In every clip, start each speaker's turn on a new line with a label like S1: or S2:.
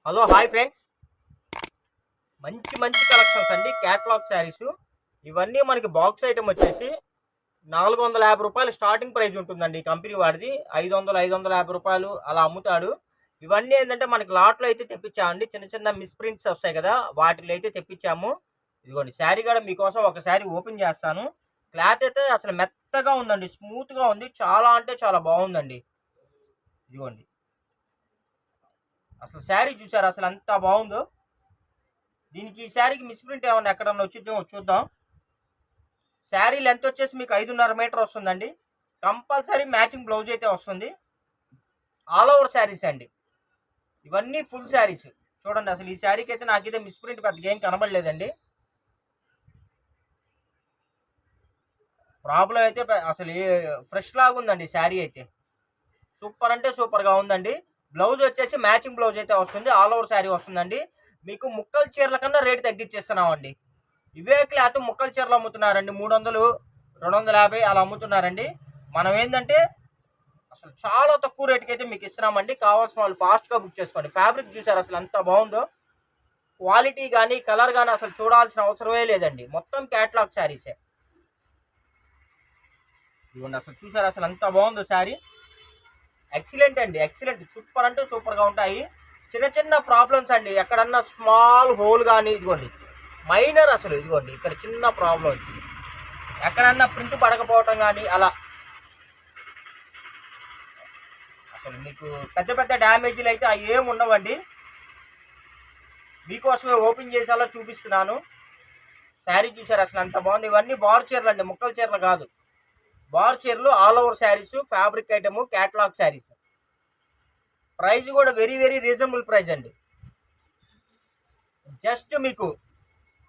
S1: Hello hi friends, మంచి మంచి collections అండి. క్యాటలాగ్ శారీస్ ఇవన్నీ మనకి బాక్స్ ఐటమ్ వచ్చేసి 450 రూపాయలు స్టార్టింగ్ ప్రైస్ ఉంటుందండి. ఈ కంపెనీ వాడిది 550 రూపాయలు అలా అమ్ముతాడు. ఇవన్నీ ఏంటంటే మనకి లాట్లో అయితే తెప్పించామండి. చిన్న చిన్న మిస్ ప్రింట్స్ వస్తాయి కదా, వాటిలో అయితే తెప్పించాము. ఇదిగోండి శారీ కూడా మీకోసం ఒక శారీ ఓపెన్ చేస్తాను. క్లాత్ అయితే అసలు మెత్తగా ఉందండి, స్మూత్గా ఉంది, చాలా అంటే చాలా బాగుందండి. ఇదిగోండి అసలు శారీ చూసారు అసలు ఎంత బాగుందో. దీనికి ఈ శారీకి మిస్ ప్రింట్ ఏమన్నా ఎక్కడన్నా వచ్చిద్దాం చూద్దాం. శారీ లెంత్ వచ్చేసి మీకు 5.5 మీటర్ వస్తుందండి. కంపల్సరీ మ్యాచింగ్ బ్లౌజ్ అయితే వస్తుంది. ఆల్ ఓవర్ శారీస్ అండి, ఇవన్నీ ఫుల్ శారీస్. చూడండి అసలు ఈ శారీకి అయితే నాకైతే మిస్ ప్రింట్ పెద్దగా ఏం కనబడలేదండి. ప్రాబ్లం అయితే అసలు ఫ్రెష్ లాగా ఉందండి శారీ అయితే. సూపర్ అంటే సూపర్గా ఉందండి. బ్లౌజ్ వచ్చేసి మ్యాచింగ్ బ్లౌజ్ అయితే వస్తుంది, ఆల్ ఓవర్ శారీ వస్తుందండి. మీకు ముక్కల చీరల కన్నా రేటు తగ్గించేస్తున్నామండి. ఇవే క్లాత్ ముక్కల చీరలు అమ్ముతున్నారండి, 300 250 అలా అమ్ముతున్నారండి. మనం ఏంటంటే అసలు చాలా తక్కువ రేటుకి అయితే మీకు ఇస్తున్నామండి. కావాల్సిన వాళ్ళు ఫాస్ట్గా బుక్ చేసుకోండి. ఫ్యాబ్రిక్ చూసారు అసలు ఎంత బాగుందో, క్వాలిటీ కానీ కలర్ కానీ అసలు చూడాల్సిన అవసరమే లేదండి. మొత్తం క్యాటలాగ్ శారీసే. ఇవ్వండి అసలు చూసారు అసలు ఎంత బాగుందో శారీ. ఎక్సలెంట్ అండి, ఎక్సలెంట్, సూపర్ అంటే సూపర్గా ఉంటాయి. చిన్న చిన్న ప్రాబ్లమ్స్ అండి, ఎక్కడన్నా స్మాల్ హోల్ కానీ ఇదిగోండి మైనర్, అసలు ఇదిగోండి ఇక్కడ చిన్న ప్రాబ్లం వచ్చింది, ఎక్కడన్నా ప్రింట్ పడకపోవటం కానీ అలా. అసలు మీకు పెద్ద పెద్ద డ్యామేజీలు అయితే అవి ఏమి ఉండవండి. మీకోసమే ఓపెన్ చేసేలా చూపిస్తున్నాను. శారీ చూసారు అసలు ఎంత బాగుంది. ఇవన్నీ బార్ చీరలు అండి, ముక్కల చీరలు కాదు. బార్ చీరలు, all over saris, fabric item, catalogue saris. Price కూడా వెరీ వెరీ రీజనబుల్ ప్రైస్ అండి. జస్ట్ మీకు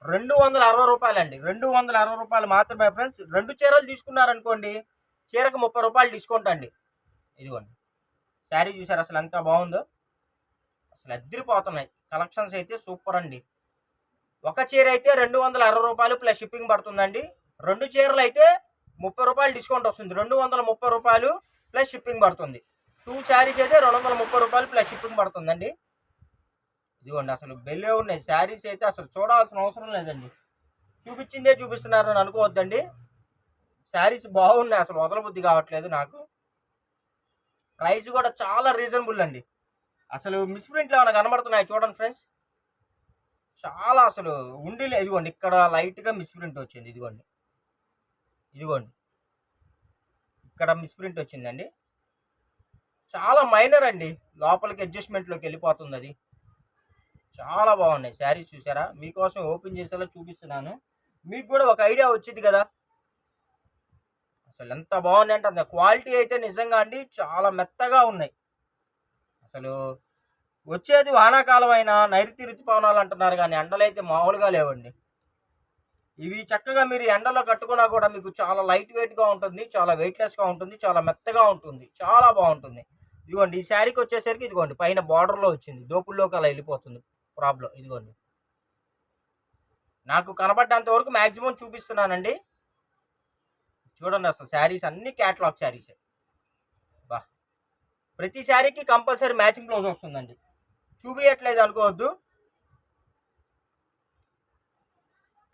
S1: 260 రూపాయలు అండి, 260 రూపాయలు మాత్రమే ఫ్రెండ్స్. 2 చీరలు తీసుకున్నారనుకోండి, చీరకు 30 రూపాయలు డిస్కౌంట్ అండి. ఇదిగోండి శారీ చూసారు అసలు ఎంత బాగుందో. అసలు అద్దరిపోతున్నాయి కలెక్షన్స్ అయితే, సూపర్ అండి. ఒక చీర అయితే 260 రూపాయలు ప్లస్ షిప్పింగ్ పడుతుందండి. 2 చీరలు అయితే 30 రూపాయలు డిస్కౌంట్ వస్తుంది, 230 రూపాయలు ప్లస్ షిప్పింగ్ పడుతుంది. 2 శారీస్ అయితే 230 రూపాయలు ప్లస్ షిప్పింగ్ పడుతుందండి. ఇదిగోండి అసలు బెల్లే ఉన్నాయి శారీస్ అయితే, అసలు చూడాల్సిన అవసరం లేదండి. చూపించిందే చూపిస్తున్నారని అనుకోవద్దండి. శారీస్ బాగున్నాయి, అసలు వదలబుద్ధి కావట్లేదు నాకు. ప్రైస్ కూడా చాలా రీజనబుల్ అండి. అసలు మిస్ ప్రింట్లు ఏమైనా కనబడుతున్నాయి చూడండి ఫ్రెండ్స్. చాలా అసలు ఉండిలే. ఇదిగోండి ఇక్కడ లైట్గా మిస్ ప్రింట్ వచ్చింది, ఇదిగోండి ఇదిగోండి ఇక్కడ మిస్ ప్రింట్ వచ్చిందండి. చాలా మైనర్ అండి, లోపలికి అడ్జస్ట్మెంట్లోకి వెళ్ళిపోతుంది అది. చాలా బాగున్నాయి శారీస్ చూసారా, మీకోసం ఓపెన్ చేసేలా చూపిస్తున్నాను. మీకు కూడా ఒక ఐడియా వచ్చింది కదా అసలు ఎంత బాగుంది అంటే. అంత క్వాలిటీ అయితే నిజంగా అండి చాలా మెత్తగా ఉన్నాయి. అసలు వచ్చేది వానాకాలం అయినా నైరుతి ఋతుపవనాలు అంటున్నారు, కానీ ఎండలు అయితే మామూలుగా లేవండి. ఇవి చక్కగా మీరు ఎండలో కట్టుకున్నా కూడా మీకు చాలా లైట్ వెయిట్గా ఉంటుంది, చాలా వెయిట్లెస్గా ఉంటుంది, చాలా మెత్తగా ఉంటుంది, చాలా బాగుంటుంది. ఇదిగోండి ఈ శారీకి వచ్చేసరికి ఇదిగోండి పైన బార్డర్లో వచ్చింది, దోపుల్లోకి అలా వెళ్ళిపోతుంది ప్రాబ్లం. ఇదిగోండి నాకు కనబడ్డంత వరకు మ్యాక్సిమం చూపిస్తున్నానండి. చూడండి అసలు శారీస్ అన్ని క్యాటలాగ్ శారీసే. బా, ప్రతి శారీకి కంపల్సరీ మ్యాచింగ్ బ్లౌజ్ వస్తుందండి. చూపించట్లేదు అనుకోవద్దు,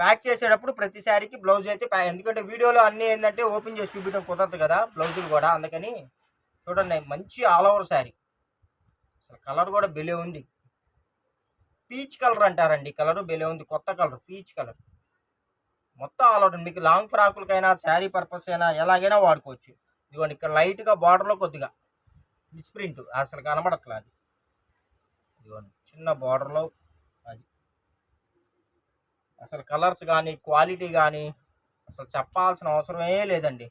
S1: ప్యాక్ చేసేటప్పుడు ప్రతి శారీకి బ్లౌజ్ అయితే ఎందుకంటే వీడియోలో అన్నీ ఏంటంటే ఓపెన్ చేసి చూపించడం కుదరదు కదా బ్లౌజులు కూడా, అందుకని. చూడండి మంచి ఆల్ ఓవర్ శారీ. అసలు కలర్ కూడా బెలే ఉంది, పీచ్ కలర్ అంటారండి. కలర్ బెలే ఉంది, కొత్త కలర్ పీచ్ కలర్. మొత్తం ఆల్ ఓవర్ మీకు లాంగ్ ఫ్రాకులకైనా శారీ పర్పస్ అయినా ఎలాగైనా వాడుకోవచ్చు. ఇదిగోండి ఇక్కడ లైట్గా బార్డర్లో కొద్దిగా మిస్ ప్రింట్ అసలు కనబడట్లేదు. ఇదిగోండి చిన్న బార్డర్లో అది. అసలు కలర్స్ కానీ క్వాలిటీ కానీ అసలు చెప్పాల్సిన అవసరమే లేదండి.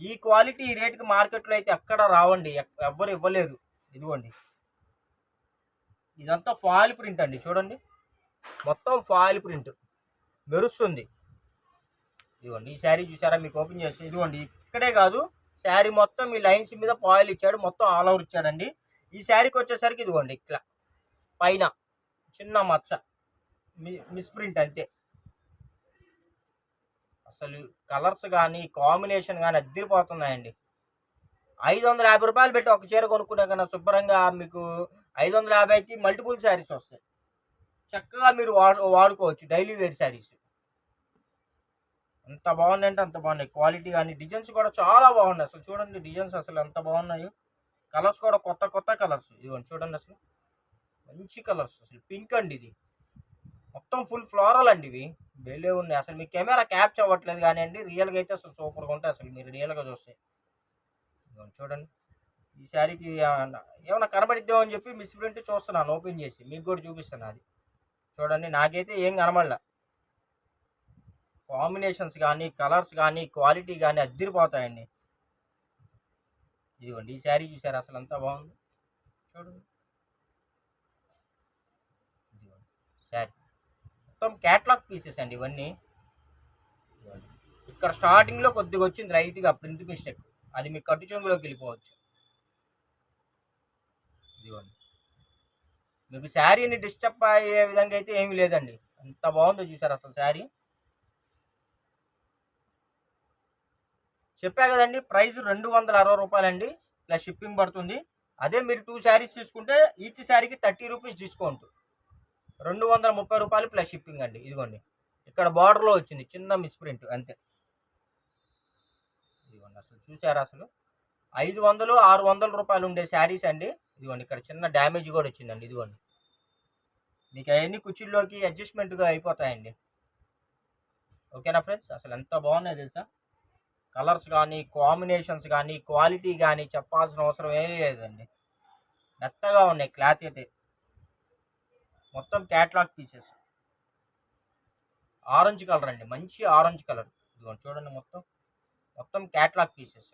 S1: ఈ క్వాలిటీ ఈ రేటుకి మార్కెట్లో అయితే ఎక్కడ రావండి, ఎవ్వరు ఇవ్వలేరు. ఇదిగోండి ఇదంతా ఫాయిల్ ప్రింట్ అండి, చూడండి మొత్తం ఫాయిల్ ప్రింట్ మెరుస్తుంది. ఇదిగోండి ఈ శారీ చూసారా, మీకు ఓపెన్ చేసి ఇదిగోండి ఇక్కడే కాదు శారీ మొత్తం ఈ లైన్స్ మీద ఫాయిల్ ఇచ్చాడు, మొత్తం ఆల్ ఓవర్ ఇచ్చాడండి. ఈ శారీకి వచ్చేసరికి ఇదిగోండి ఇట్లా పైన చిన్న మచ్చ మిస్ ప్రింట్ అంతే. అసలు కలర్స్ కానీ కాంబినేషన్ కానీ అద్దరిపోతున్నాయండి. 550 రూపాయలు పెట్టి ఒక చీర కొనుక్కునే కన్నా శుభ్రంగా మీకు 550కి మల్టిపుల్ శారీస్ వస్తాయి. చక్కగా మీరు వాడుకోవచ్చు డైలీ వేర్ శారీస్. ఎంత బాగున్నాయంటే అంత బాగున్నాయి. క్వాలిటీ కానీ డిజైన్స్ కూడా చాలా బాగున్నాయి. అసలు చూడండి డిజైన్స్ అసలు ఎంత బాగున్నాయో. కలర్స్ కూడా కొత్త కొత్త కలర్స్. ఇదిగోండి చూడండి అసలు మంచి కలర్స్. అసలు పింక్ అండి ఇది. మొత్తం ఫుల్ ఫ్లోరల్ అండి ఇవి. భలే ఉన్నాయి. అసలు మీ కెమెరా క్యాప్చర్ అవ్వట్లేదు కానీ అండి రియల్గా అయితే అసలు సూపర్గా ఉంటాయి. అసలు మీరు రియల్గా చూస్తే చూడండి. ఈ శారీకి ఏమైనా కనబడిద్దామని అని చెప్పి మిస్ ప్రింట్ చూస్తున్నాను ఓపెన్ చేసి, మీకు కూడా చూపిస్తాను. అది చూడండి నాకైతే ఏం కనబడలే. కాంబినేషన్స్ కానీ కలర్స్ కానీ క్వాలిటీ కానీ అద్దరిపోతాయండి. ఇదిగోండి ఈ శారీ చూసారు అసలు ఎంత బాగుంది చూడండి. ఇదిగోండి శారీ మొత్తం క్యాట్లాగ్ పీసెస్ అండి ఇవన్నీ. ఇక్కడ స్టార్టింగ్లో కొద్దిగా వచ్చింది రైట్గా ప్రింట్ మిస్టేక్, అది మీ కట్టు చెంగులోకి వెళ్ళిపోవచ్చు. ఇదిగోండి మీకు శారీని డిస్టర్బ్ అయ్యే విధంగా అయితే ఏమీ లేదండి. ఎంత బాగుందో చూసారు అసలు శారీ. చెప్పా కదండి ప్రైస్ 260 రూపాయలండి, ప్లస్ షిప్పింగ్ పడుతుంది. అదే మీరు 2 శారీస్ తీసుకుంటే ఈచ్ శారీకి 30 రూపీస్ డిస్కౌంట్, 230 రూపాయలు ప్లస్ షిప్పింగ్ అండి. ఇదిగోండి ఇక్కడ బార్డర్లో వచ్చింది చిన్న మిస్ప్రింట్ అంతే. ఇదిగోండి అసలు చూసారా అసలు 500-600 రూపాయలు ఉండే శారీస్ అండి. ఇదిగోండి ఇక్కడ చిన్న డ్యామేజ్ కూడా వచ్చిందండి. ఇదిగోండి మీకు అవన్నీ కుర్చీల్లోకి అడ్జస్ట్మెంట్గా అయిపోతాయండి. ఓకేనా ఫ్రెండ్స్, అసలు ఎంత బాగున్నాయి తెలుసా. కలర్స్ కానీ కాంబినేషన్స్ కానీ క్వాలిటీ కానీ చెప్పాల్సిన అవసరం ఏమీ లేదండి. మెత్తగా ఉన్నాయి క్లాత్ అయితే. మొత్తం క్యాట్లాగ్ పీసెస్. ఆరెంజ్ కలర్ అండి, మంచి ఆరెంజ్ కలర్. ఇదిగోండి చూడండి మొత్తం క్యాట్లాగ్ పీసెస్.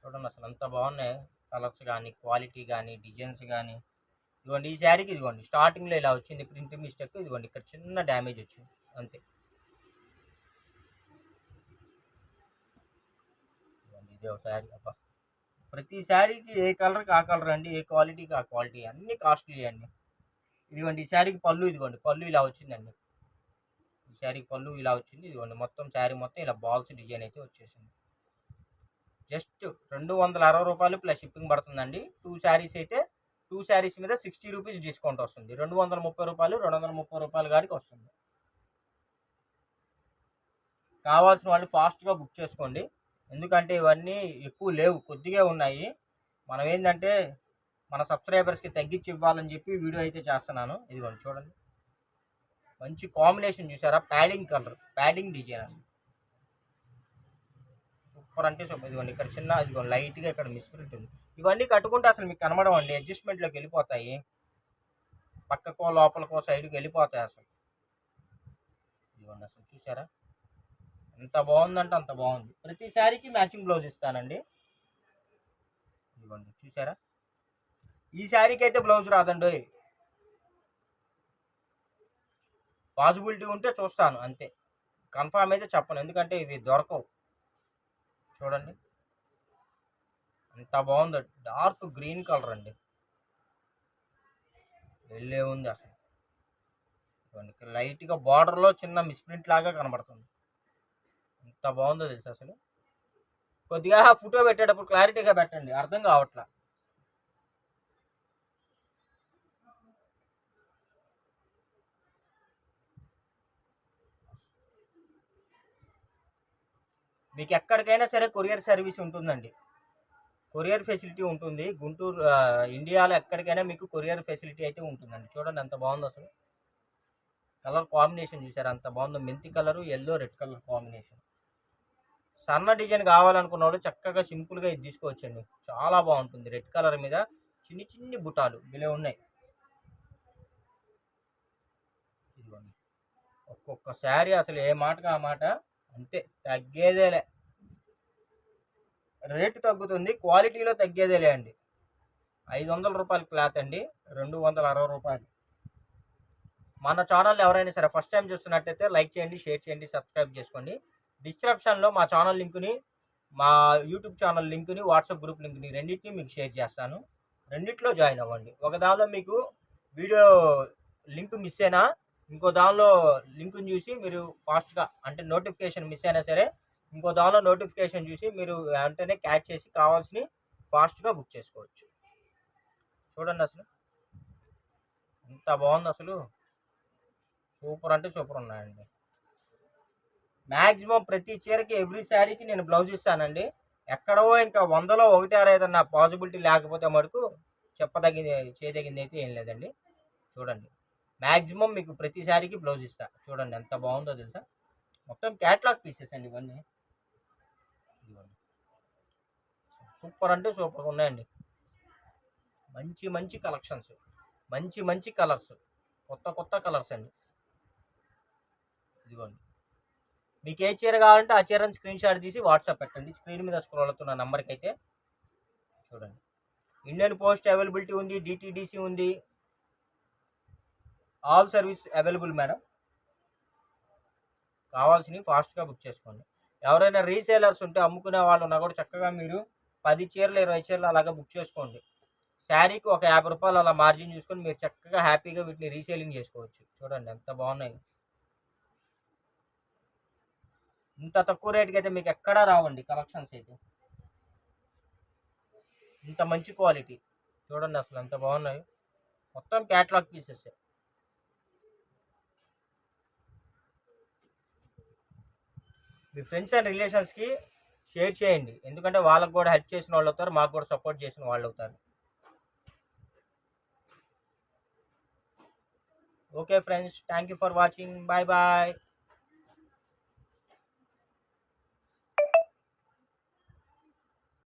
S1: చూడండి అసలు ఎంత బాగున్నాయి కలర్స్ కానీ క్వాలిటీ కానీ డిజైన్స్ కానీ. ఇదిగోండి ఈ శారీకి ఇదిగోండి స్టార్టింగ్లో ఇలా వచ్చింది ప్రింట్ మిస్టేక్. ఇదిగోండి ఇక్కడ చిన్న డ్యామేజ్ వచ్చింది అంతే. ఇదే శారీ అబ్బా, ప్రతి శారీకి ఏ కలర్కి ఆ కలర్ అండి, ఏ క్వాలిటీకి ఆ క్వాలిటీ, అన్ని కాస్ట్లీ అండి. ఇదిగోండి ఈ శారీకి పళ్ళు, ఇదిగోండి పళ్ళు ఇలా వచ్చిందండి. ఈ శారీకి పళ్ళు ఇలా వచ్చింది. ఇదిగోండి మొత్తం శారీ మొత్తం ఇలా బాల్స్ డిజైన్ అయితే వచ్చేసింది. జస్ట్ 260 రూపాయలు ప్లస్ షిప్పింగ్ పడుతుందండి. 2 శారీస్ అయితే 2 శారీస్ మీద 60 రూపీస్ డిస్కౌంట్ వస్తుంది. 230 రూపాయలు 230 రూపాయల గాడికి వస్తుంది. కావాల్సిన వాళ్ళు ఫాస్ట్గా బుక్ చేసుకోండి, ఎందుకంటే ఇవన్నీ ఎక్కువ లేవు, కొద్దిగా ఉన్నాయి. మనం ఏంటంటే మన సబ్స్క్రైబర్స్కి తగ్గించి ఇవ్వాలని చెప్పి వీడియో అయితే చేస్తున్నాను. ఇదిగోండి చూడండి మంచి కాంబినేషన్ చూసారా, padding colour padding design super అంటే సూపర్. ఇదిగోండి ఇక్కడ చిన్న ఇదిగోండి లైట్గా ఇక్కడ మిస్ప్రింట్ ఉంది. ఇవన్నీ కట్టుకుంటే అసలు మీకు కనబడవండి, అడ్జస్ట్మెంట్లోకి వెళ్ళిపోతాయి, పక్కకో లోపలకో సైడ్కి వెళ్ళిపోతాయి అసలు. ఇదిగోండి అసలు చూసారా ఎంత బాగుందంటే అంత బాగుంది. ప్రతి శారీకి మ్యాచింగ్ బ్లౌజ్ ఇస్తానండి. ఇదిగోండి చూసారా, ఈ శారీకి అయితే బ్లౌజ్ రాదండి, పాసిబిలిటీ ఉంటే చూస్తాను అంతే, కన్ఫామ్ అయితే చెప్పను, ఎందుకంటే ఇవి దొరకవు. చూడండి ఎంత బాగుందో, డార్క్ గ్రీన్ కలర్ అండి, వెళ్ళే ఉంది అసలు. లైట్గా బార్డర్లో చిన్న మిస్ప్రింట్ లాగా కనబడుతుంది. ఎంత బాగుందో తెలుసు అసలు. కొద్దిగా ఫోటో పెట్టేటప్పుడు క్లారిటీగా పెట్టండి, అర్థం కావట్లా. మీకు ఎక్కడికైనా సరే కొరియర్ సర్వీస్ ఉంటుందండి, కొరియర్ ఫెసిలిటీ ఉంటుంది. గుంటూరు ఇండియాలో ఎక్కడికైనా మీకు కొరియర్ ఫెసిలిటీ అయితే ఉంటుందండి. చూడండి ఎంత బాగుందో అసలు. కలర్ కాంబినేషన్ చూసారు అంత బాగుందో, మెంతి colour yellow red colour combination. సన్న డిజైన్ కావాలనుకున్న వాళ్ళు చక్కగా సింపుల్గా ఇది తీసుకోవచ్చండి, చాలా బాగుంటుంది. రెడ్ కలర్ మీద చిన్ని చిన్ని బుటాలు ఇలా ఉన్నాయి. ఇదిగోండి ఒక్కొక్క శారీ అసలు ఏ మాటగా ఆ మాట, అంతే తగ్గేదేలే, రేటు తగ్గుతుంది క్వాలిటీలో తగ్గేదేలే అండి. 500 రూపాయల క్లాత్ అండి, 260 రూపాయలు. మన ఛానల్ ఎవరైనా సరే ఫస్ట్ టైం చూస్తున్నట్టయితే లైక్ చేయండి, షేర్ చేయండి, సబ్స్క్రైబ్ చేసుకోండి. డిస్క్రిప్షన్లో మా ఛానల్ లింకుని, మా యూట్యూబ్ ఛానల్ లింకుని, వాట్సాప్ గ్రూప్ లింక్ని రెండింటిని మీకు షేర్ చేస్తాను. రెండిట్లో జాయిన్ అవ్వండి. ఒక దానిలో మీకు వీడియో లింక్ మిస్ అయినా ఇంకో దానిలో లింక్ని చూసి మీరు ఫాస్ట్గా, అంటే నోటిఫికేషన్ మిస్ అయినా సరే ఇంకో దానిలో నోటిఫికేషన్ చూసి మీరు వెంటనే క్యాచ్ చేసి కావాల్సినవి ఫాస్ట్గా బుక్ చేసుకోవచ్చు. చూడండి అసలు ఎంత బాగుంది అసలు. సూపర్ అంటే సూపర్ ఉన్నాయండి. మ్యాక్సిమం ప్రతి చీరకి ఎవ్రీ శారీకి నేను బ్లౌజ్ ఇస్తానండి. ఎక్కడో ఇంకా 100లో 1 ఏదన్నా పాసిబిలిటీ లేకపోతే మటుకు చేయదగింది అయితే ఏం లేదండి. చూడండి మ్యాక్సిమం మీకు ప్రతి శారీకి బ్లౌజ్ ఇస్తా. చూడండి ఎంత బాగుందో తెలుసా. మొత్తం క్యాట్లాగ్ పీసెస్ అండి ఇవన్నీ. సూపర్ అంటే సూపర్ ఉన్నాయండి. మంచి మంచి కలెక్షన్స్, మంచి మంచి కలర్స్, కొత్త కొత్త కలర్స్ అండి. ఇదిగోండి మీకు ఏ చీర కావాలంటే ఆ చీరని స్క్రీన్ షాట్ తీసి వాట్సాప్ పెట్టండి. స్క్రీన్ మీద స్క్రోల్ అవుతున్న నెంబర్కి అయితే. చూడండి ఇండియన్ పోస్ట్ అవైలబిలిటీ ఉంది, డిటీడీసీ ఉంది, ఆల్ సర్వీస్ అవైలబుల్ మేడం. కావాల్సినవి ఫాస్ట్గా బుక్ చేసుకోండి. ఎవరైనా రీసేలర్స్ ఉంటే అమ్ముకునే వాళ్ళు ఉన్నా కూడా చక్కగా మీరు 10 చీరలు 20 చీరలు అలాగా బుక్ చేసుకోండి. శారీకి ఒక 50 రూపాయలు అలా మార్జిన్ చూసుకొని మీరు చక్కగా హ్యాపీగా వీటిని రీసేలింగ్ చేసుకోవచ్చు. చూడండి ఎంత బాగున్నాయి. ఇంత తక్కువ రేట్కి అయితే మీకు ఎక్కడా రావండి కలెక్షన్స్ అయితే. ఇంత మంచి క్వాలిటీ చూడండి అసలు ఎంత బాగున్నాయి. మొత్తం క్యాటలాగ్ పీసెస్. మీ ఫ్రెండ్స్ అండ్ రిలేషన్స్కి షేర్ చేయండి, ఎందుకంటే వాళ్ళకు కూడా హెల్ప్ చేసిన వాళ్ళు అవుతారు, మాకు కూడా సపోర్ట్ చేసిన వాళ్ళు అవుతారు. Okay friends, thank you for watching. Bye bye.